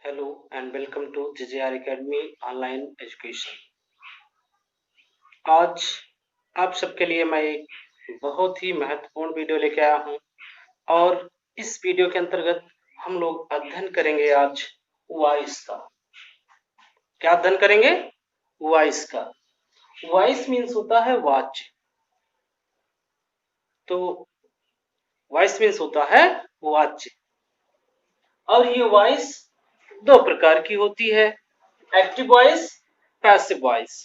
Hello and welcome to JJR Academy online education. आज आप सबके लिए मैं एक बहुत ही महत्वपूर्ण वीडियो लेके आया हूँ और इस वीडियो के अंतर्गत हम लोग अध्ययन करेंगे आज वॉइस का। क्या अध्ययन करेंगे? वॉइस का। वॉइस मीन्स होता है वाच। तो वॉइस मीन्स होता है वाच और ये वॉइस दो प्रकार की होती है, एक्टिव वॉइस, पैसिव वॉइस।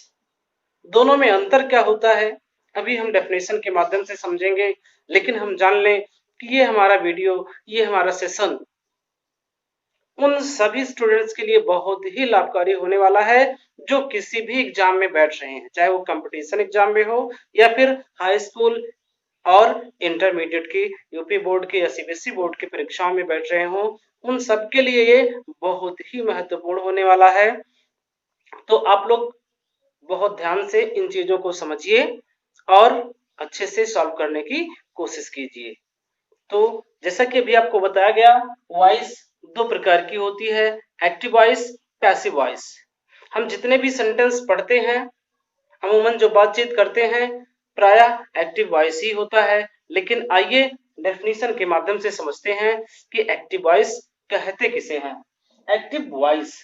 दोनों में अंतर क्या होता है अभी हम डेफिनेशन के माध्यम से समझेंगे, लेकिन हम जान लें कि ये हमारा वीडियो, ये हमारा सेशन उन सभी स्टूडेंट्स के लिए बहुत ही लाभकारी होने वाला है जो किसी भी एग्जाम में बैठ रहे हैं, चाहे वो कंपटीशन एग्जाम में हो या फिर हाई स्कूल और इंटरमीडिएट की, यूपी बोर्ड की या सीबीएसई बोर्ड की परीक्षाओं में बैठ रहे हो। उन सबके लिए ये बहुत ही महत्वपूर्ण होने वाला है। तो आप लोग बहुत ध्यान से इन चीजों को समझिए और अच्छे से सॉल्व करने की कोशिश कीजिए। तो जैसा कि अभी आपको बताया गया, वॉइस दो प्रकार की होती है, एक्टिव वॉइस, पैसिव वॉइस। हम जितने भी सेंटेंस पढ़ते हैं, अमूमन जो बातचीत करते हैं, प्रायः एक्टिव वॉइस ही होता है। लेकिन आइए डेफिनेशन के माध्यम से समझते हैं कि एक्टिव वॉइस कहते किसे हैं। एक्टिव वॉइस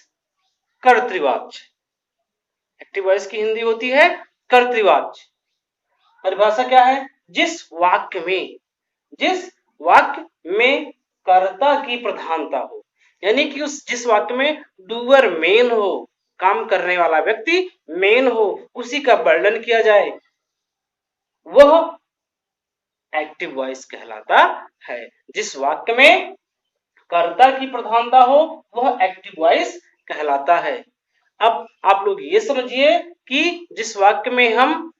कर्तृवाच्य। एक्टिव वॉइस की हिंदी होती है कर्तृवाच्य। परिभाषा क्या है? जिस वाक्य में कर्ता की प्रधानता हो, यानी कि उस जिस वाक्य में डूअर मेन हो, काम करने वाला व्यक्ति मेन हो, उसी का वर्णन किया जाए, वह एक्टिव वॉइस कहलाता है। जिस वाक्य में कर्ता की प्रधानता हो वह एक्टिव वॉइस कहलाता है। अब आप लोग ये समझिए कि जिस वाक्य में हम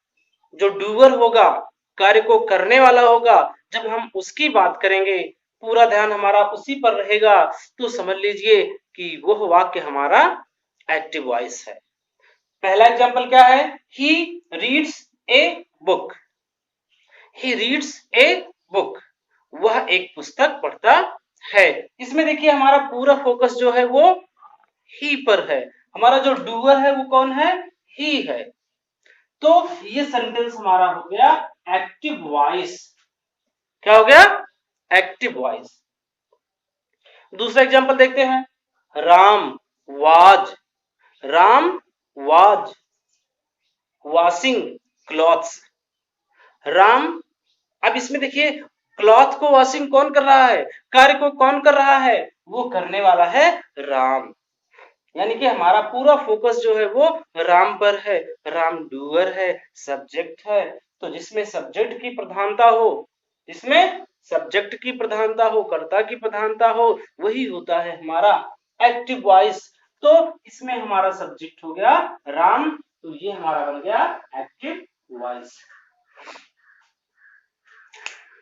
जो डूअर होगा, कार्य को करने वाला होगा, जब हम उसकी बात करेंगे, पूरा ध्यान हमारा उसी पर रहेगा, तो समझ लीजिए कि वह वाक्य हमारा एक्टिव वॉइस है। पहला एग्जांपल क्या है? He reads a book. He reads a book, वह एक पुस्तक पढ़ता है। इसमें देखिए हमारा पूरा फोकस जो है वो ही पर है। हमारा जो डूअर है वो कौन है? ही है। तो ये सेंटेंस हमारा हो गया एक्टिव वॉइस। क्या हो गया? Active voice. दूसरा एग्जांपल देखते हैं। Ram was washing clothes. Ram, अब इसमें देखिए क्लॉथ को वॉशिंग कौन कर रहा है? कार्य को कौन कर रहा है? वो करने वाला है राम। यानी कि हमारा पूरा फोकस जो है वो राम पर है। राम डूअर है, सब्जेक्ट है। तो जिसमें सब्जेक्ट की प्रधानता हो, जिसमें सब्जेक्ट की प्रधानता हो, कर्ता की प्रधानता हो, वही होता है हमारा एक्टिव वॉइस। तो इसमें हमारा सब्जेक्ट हो गया राम, तो ये हमारा बन गया एक्टिव वॉइस।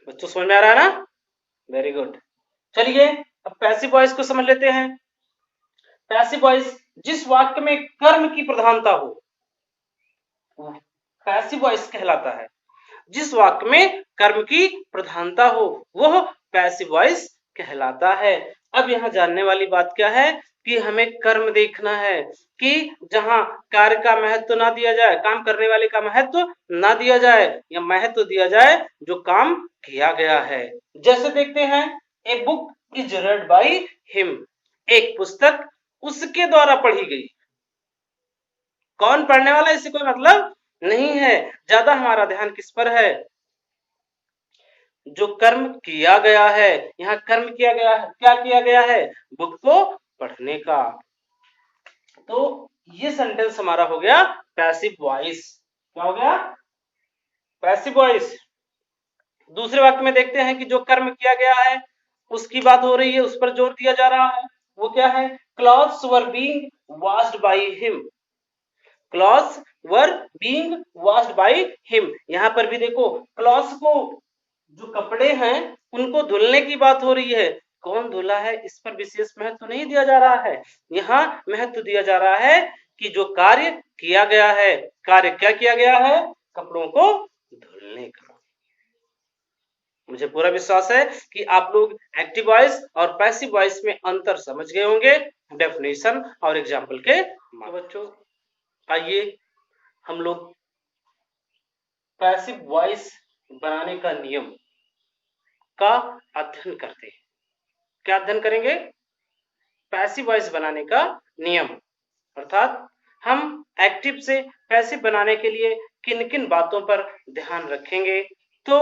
बच्चों समझ में आ रहा है ना? Very good. चलिए अब पैसिव वॉइस को समझ लेते हैं। पैसिव वॉइस, जिस वाक्य में कर्म की प्रधानता हो, पैसिव वॉइस कहलाता है। जिस वाक्य में कर्म की प्रधानता हो वह पैसिव वॉइस कहलाता है। अब यहाँ जानने वाली बात क्या है कि हमें कर्म देखना है कि जहां कार्य का महत्व ना दिया जाए, काम करने वाले का महत्व ना दिया जाए, या महत्व दिया जाए जो काम किया गया है। जैसे देखते हैं, a book is red by him. एक पुस्तक उसके द्वारा पढ़ी गई। कौन पढ़ने वाला, इससे कोई मतलब नहीं है। ज्यादा हमारा ध्यान किस पर है? जो कर्म किया गया है। यहाँ कर्म किया गया है, क्या किया गया है? बुक को पढ़ने का। तो ये सेंटेंस हमारा हो गया पैसिव वॉइस। क्या हो गया? Passive voice. दूसरे वाक्य में देखते हैं कि जो कर्म किया गया है उसकी बात हो रही है, उस पर जोर दिया जा रहा है। वो क्या है? Clothes were being washed by him. Clothes were being washed by him. यहाँ पर भी देखो, क्लॉथ्स को, जो कपड़े हैं उनको धुलने की बात हो रही है। कौन धुला है इस पर विशेष महत्व नहीं दिया जा रहा है। यहाँ महत्व दिया जा रहा है कि जो कार्य किया गया है। कार्य क्या किया गया है? कपड़ों को धुलने का। मुझे पूरा विश्वास है कि आप लोग एक्टिव वॉइस और पैसिव वॉइस में अंतर समझ गए होंगे डेफिनेशन और एग्जाम्पल के। तो बच्चों आइए हम लोग पैसिव वॉइस बनाने का नियम का अध्ययन करते हैं। क्या अध्ययन करेंगे? पैसिव वॉइस बनाने का नियम, अर्थात हम एक्टिव से पैसिव बनाने के लिए किन किन बातों पर ध्यान रखेंगे। तो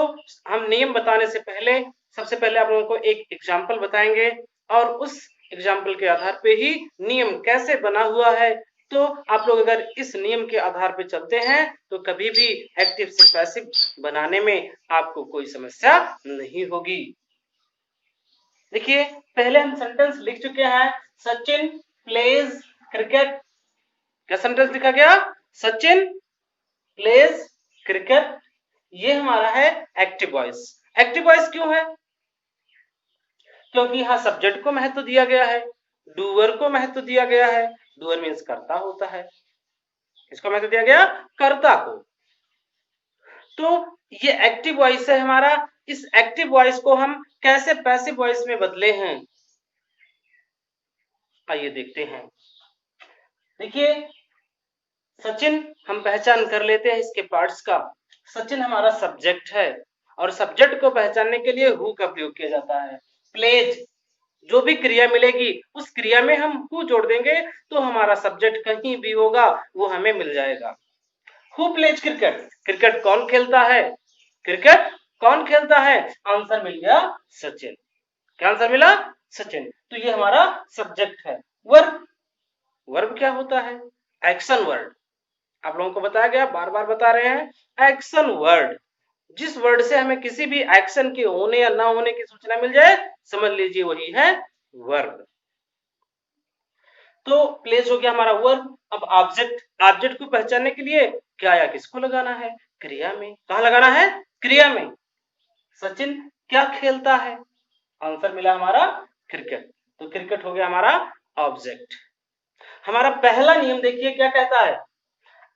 हम नियम बताने से पहले सबसे पहले आप लोगों को एक एग्जाम्पल बताएंगे और उस एग्जाम्पल के आधार पे ही नियम कैसे बना हुआ है। तो आप लोग अगर इस नियम के आधार पे चलते हैं तो कभी भी एक्टिव से पैसिव बनाने में आपको कोई समस्या नहीं होगी। देखिए पहले हम सेंटेंस लिख चुके हैं, सचिन प्लेज क्रिकेट। क्या सेंटेंस लिखा गया? Sachin pledge cricket. ये हमारा है एक्टिव वॉइस। एक्टिव वॉइस क्यों है? क्योंकि यहाँ सब्जेक्ट को महत्व दिया गया है, डूअर को महत्व दिया गया है। डूअर मीन्स कर्ता होता है, इसको महत्व दिया गया कर्ता को। तो ये एक्टिव वॉइस है हमारा। इस एक्टिव वॉइस को हम कैसे पैसिव वॉइस में बदले हैं, आइए देखते हैं। देखिए सचिन हम पहचान कर लेते हैं इसके पार्ट्स का। सचिन हमारा सब्जेक्ट है और सब्जेक्ट को पहचानने के लिए हु का प्रयोग किया जाता है। प्लेज, जो भी क्रिया मिलेगी उस क्रिया में हम हु जोड़ देंगे तो हमारा सब्जेक्ट कहीं भी होगा वो हमें मिल जाएगा। हु प्लेज क्रिकेट, क्रिकेट कौन खेलता है? क्रिकेट कौन खेलता है? आंसर मिल गया सचिन। क्या आंसर मिला? सचिन। तो ये हमारा सब्जेक्ट है। वर्ब, वर्ब क्या होता है? Action word. आप लोगों को बताया गया, बार बार बता रहे हैं, एक्शन वर्ड। जिस वर्ड से हमें किसी भी एक्शन के होने या ना होने की सूचना मिल जाए, समझ लीजिए वही है वर्ब। तो प्लेस हो गया हमारा वर्ब। अब ऑब्जेक्ट, ऑब्जेक्ट को पहचानने के लिए क्या या किसको लगाना है? क्रिया में। कहां लगाना है? क्रिया में। सचिन क्या खेलता है? आंसर मिला हमारा क्रिकेट। तो क्रिकेट हो गया हमारा ऑब्जेक्ट। हमारा पहला नियम देखिए क्या कहता है,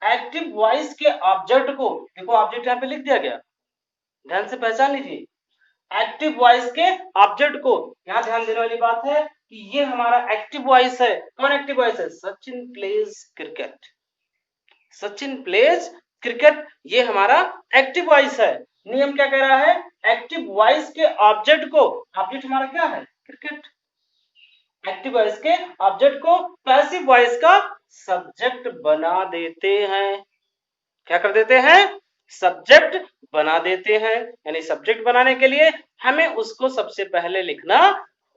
एक्टिव वॉइस के ऑब्जेक्ट को, देखो ऑब्जेक्ट यहां पे लिख दिया गया, ध्यान से पहचान लीजिए। एक्टिव वॉइस के ऑब्जेक्ट को, यहां ध्यान देने वाली बात है कि ये हमारा एक्टिव वॉइस है। कौन एक्टिव वॉइस है? Sachin pledge cricket. Sachin pledge cricket, ये हमारा एक्टिव वॉइस है। नियम क्या कह रहा है? एक्टिव वॉइस के ऑब्जेक्ट को, ऑब्जेक्ट हमारा क्या है? क्रिकेट। एक्टिव वॉइस के ऑब्जेक्ट को पैसिव वॉइस का सब्जेक्ट बना देते हैं। क्या कर देते हैं? सब्जेक्ट बना देते हैं। यानी सब्जेक्ट बनाने के लिए हमें उसको सबसे पहले लिखना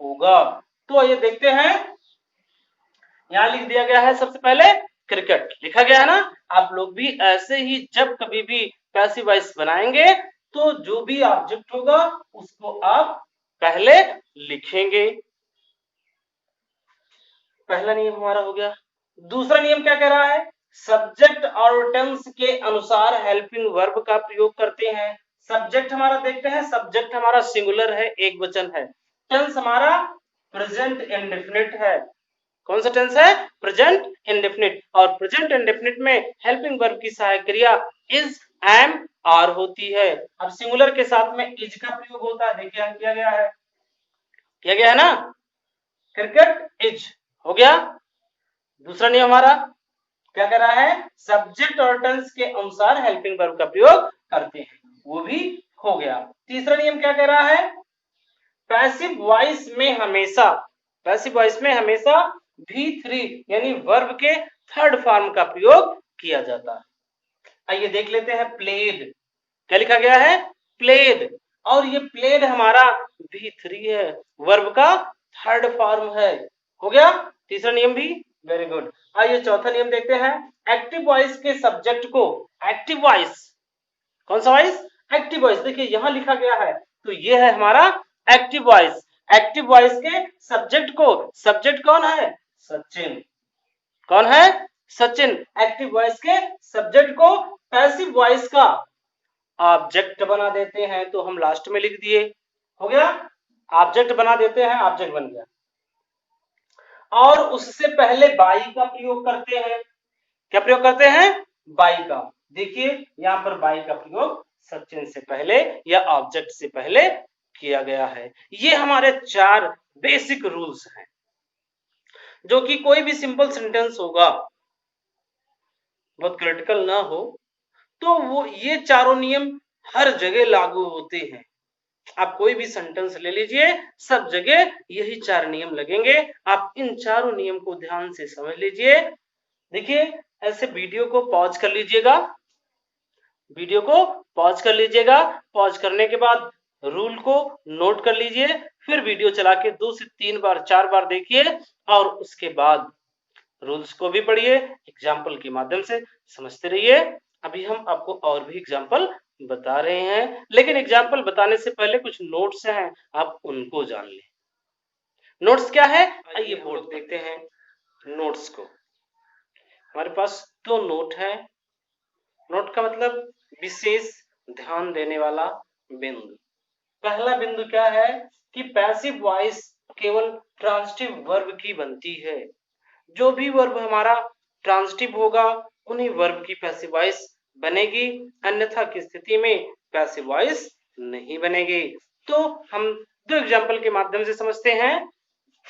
होगा। तो आइए देखते हैं, यहां लिख दिया गया है सबसे पहले क्रिकेट लिखा गया है ना। आप लोग भी ऐसे ही जब कभी भी पैसिव वॉइस बनाएंगे तो जो भी ऑब्जेक्ट होगा उसको आप पहले लिखेंगे। पहला नियम हमारा हो गया। दूसरा नियम क्या कह रहा है? सब्जेक्ट और टेंस के अनुसार हेल्पिंग वर्ब का प्रयोग करते हैं। सब्जेक्ट हमारा देखते हैं, सब्जेक्ट हमारा सिंगुलर है, एक वचन है। टेंस हमारा प्रेजेंट इंडेफिनिट है। कौन सा टेंस है? Present indefinite. और प्रेजेंट इंडेफिनिट में हेल्पिंग वर्ब की सहायक क्रिया इज, एम, आर होती है। अब सिंगुलर के साथ में इज का प्रयोग होता है। देखिए किया गया है, किया गया है ना, क्रिकेट इज हो गया। दूसरा नियम हमारा क्या कर रहा है? सब्जेक्ट और टेंस के अनुसार हेल्पिंग वर्ब का प्रयोग करते हैं, वो भी हो गया। तीसरा नियम क्या कह रहा है? पैसिव वॉइस में हमेशा, पैसिव वॉइस में हमेशा V3 यानी वर्ब के थर्ड फॉर्म का प्रयोग किया जाता है। आइए देख लेते हैं। प्लेड, क्या लिखा गया है? प्लेड। और ये प्लेड हमारा V3 है, वर्ब का थर्ड फॉर्म है। हो गया तीसरा नियम भी, वेरी गुड। आइए चौथा नियम देखते हैं। एक्टिव वॉइस के सब्जेक्ट को, एक्टिव वॉइस, कौन सा वॉइस? Active voice. देखिए यहां लिखा गया है, तो ये है हमारा एक्टिव वॉइस। एक्टिव वॉइस के सब्जेक्ट को, सब्जेक्ट कौन है? सचिन। कौन है? सचिन। एक्टिव वॉइस के सब्जेक्ट को पैसिव वॉइस का ऑब्जेक्ट बना देते हैं, तो हम लास्ट में लिख दिए। हो गया, ऑब्जेक्ट बना देते हैं, ऑब्जेक्ट बन गया। और उससे पहले बाई का प्रयोग करते हैं। क्या प्रयोग करते हैं? बाई का। देखिए यहां पर बाई का प्रयोग सचिन से पहले या ऑब्जेक्ट से पहले किया गया है। ये हमारे 4 बेसिक रूल्स हैं, जो कि कोई भी सिंपल सेंटेंस होगा, बहुत क्रिटिकल ना हो, तो वो ये चारों नियम हर जगह लागू होते हैं। आप कोई भी सेंटेंस ले लीजिए, सब जगह यही 4 नियम लगेंगे। आप इन चारों नियम को ध्यान से समझ लीजिए। देखिए, ऐसे वीडियो को पॉज कर लीजिएगा, वीडियो को पॉज कर लीजिएगा। पॉज करने के बाद रूल को नोट कर लीजिए, फिर वीडियो चला के 2 से 3 बार 4 बार देखिए और उसके बाद रूल्स को भी पढ़िए, एग्जाम्पल के माध्यम से समझते रहिए। अभी हम आपको और भी एग्जाम्पल बता रहे हैं, लेकिन एग्जाम्पल बताने से पहले कुछ नोट्स हैं, आप उनको जान लें। नोट्स क्या है, आइए बोर्ड देखते हैं नोट्स को। हमारे पास 2 नोट है। नोट का मतलब विशेष ध्यान देने वाला बिंदु। पहला बिंदु क्या है कि पैसिव वॉइस केवल ट्रांजिटिव वर्ब की बनती है। जो भी वर्ब हमारा ट्रांजिटिव होगा उन्हीं वर्ब की पैसिव वॉइस बनेगी, अन्यथा की स्थिति में पैसिव वॉइस नहीं बनेगी। तो हम 2 एग्जांपल के माध्यम से समझते हैं।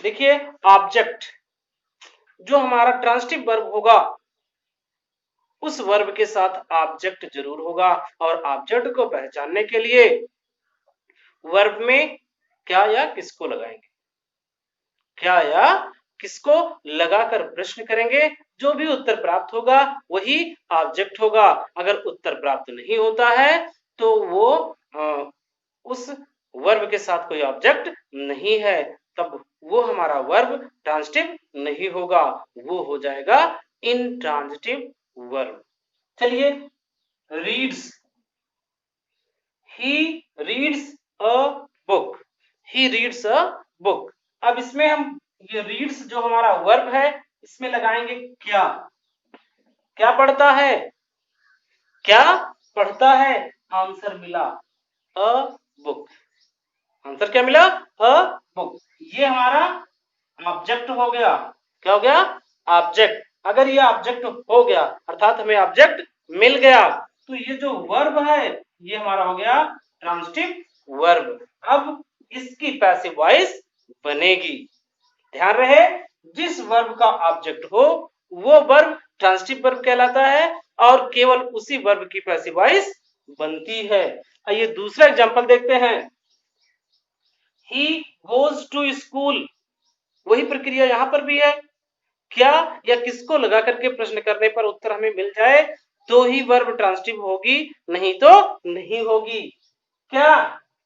देखिए, ऑब्जेक्ट, जो हमारा ट्रांजिटिव वर्ब होगा उस वर्ब के साथ ऑब्जेक्ट जरूर होगा, और ऑब्जेक्ट को पहचानने के लिए वर्ब में क्या या किसको लगाएंगे, क्या या किसको लगाकर प्रश्न करेंगे। जो भी उत्तर प्राप्त होगा वही ऑब्जेक्ट होगा। अगर उत्तर प्राप्त नहीं होता है तो वो उस वर्ब के साथ कोई ऑब्जेक्ट नहीं है, तब वो हमारा वर्ब ट्रांजिटिव नहीं होगा, वो हो जाएगा इनट्रांजिटिव वर्ब। चलिए, reads, he reads a book, he reads a book. अब इसमें हम ये रीड्स जो हमारा वर्ब है इसमें लगाएंगे क्या, क्या पढ़ता है, क्या पढ़ता है। आंसर मिला अ बुक, आंसर क्या मिला अ बुक। ये हमारा ऑब्जेक्ट हो गया, क्या हो गया ऑब्जेक्ट। अगर ये ऑब्जेक्ट हो गया अर्थात हमें ऑब्जेक्ट मिल गया, तो ये जो वर्ब है ये हमारा हो गया ट्रांजिटिव वर्ब। अब इसकी पैसिव वॉइस बनेगी। ध्यान रहे, जिस वर्ब का ऑब्जेक्ट हो वो वर्ब ट्रांजिटिव वर्ब कहलाता है और केवल उसी वर्ब की पैसिव वॉइस बनती है। आइए दूसरा एग्जांपल देखते हैं। ही गोज टू स्कूल, वही प्रक्रिया यहां पर भी है। क्या या किसको लगा करके प्रश्न करने पर उत्तर हमें मिल जाए तो ही वर्ब ट्रांजिटिव होगी, नहीं तो नहीं होगी। क्या,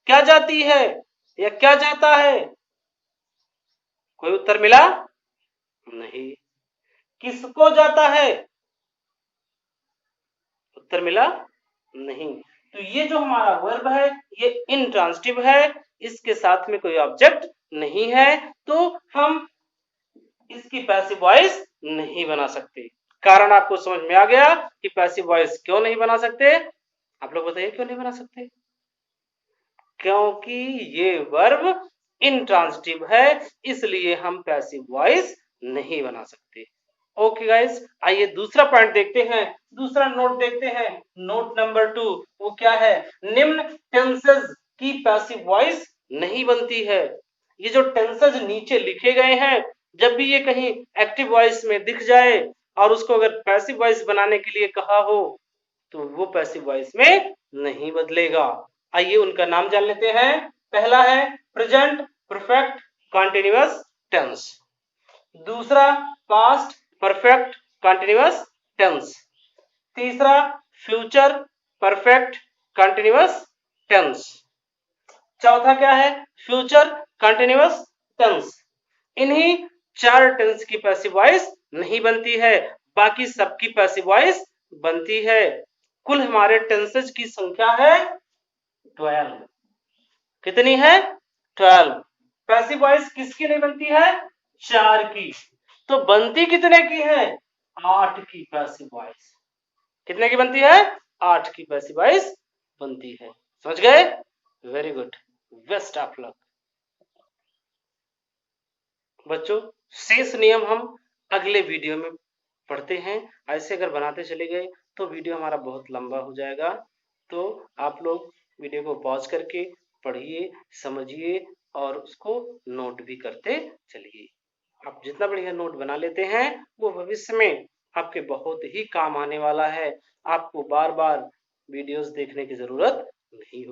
क्या जाती है या क्या जाता है, कोई उत्तर मिला नहीं। किसको जाता है, उत्तर मिला नहीं। तो ये जो हमारा वर्ब है ये इनट्रांजिटिव है, इसके साथ में कोई ऑब्जेक्ट नहीं है, तो हम इसकी पैसिव वॉइस नहीं बना सकते। कारण आपको समझ में आ गया कि पैसिव वॉइस क्यों नहीं बना सकते। आप लोग बताइए क्यों नहीं बना सकते। क्योंकि ये वर्ब इनट्रांजिटिव है, इसलिए हम पैसिव वॉइस नहीं बना सकते। ओके गाइस, आइए दूसरा पॉइंट देखते हैं, दूसरा नोट देखते हैं। नोट नंबर 2 वो क्या है, निम्न टेंसेस की पैसिव वॉइस नहीं बनती है। ये जो टेंसेस नीचे लिखे गए हैं, जब भी ये कहीं एक्टिव वॉइस में दिख जाए और उसको अगर पैसिव वॉइस बनाने के लिए कहा हो तो वो पैसिव वॉइस में नहीं बदलेगा। आइए उनका नाम जान लेते हैं। पहला है प्रेजेंट परफेक्ट कॉन्टिन्यूअस टेंस, दूसरा पास्ट परफेक्ट कॉन्टिन्यूअस टेंस, तीसरा फ्यूचर परफेक्ट कॉन्टिन्यूअस टेंस, चौथा क्या है फ्यूचर कंटिन्यूअस टेंस। इन्हीं 4 टेंस की पैसिव वॉइस नहीं बनती है, बाकी सबकी पैसिव वॉइस बनती है। कुल हमारे टेंसेज की संख्या है 12। कितनी है 12। पैसिव वॉइस किसकी नहीं बनती है 4 की, तो बनती कितने की है 8 की पैसिव वॉइस। कितने की बनती है 8 की पैसिव वॉइस बनती है। समझ गए, very good, best of luck. बच्चों, शेष नियम हम अगले वीडियो में पढ़ते हैं। ऐसे अगर बनाते चले गए तो वीडियो हमारा बहुत लंबा हो जाएगा। तो आप लोग वीडियो को पॉज करके पढ़िए, समझिए और उसको नोट भी करते चलिए। आप जितना बढ़िया नोट बना लेते हैं वो भविष्य में आपके बहुत ही काम आने वाला है। आपको बार-बार वीडियोस देखने की ज़रूरत नहीं होगी।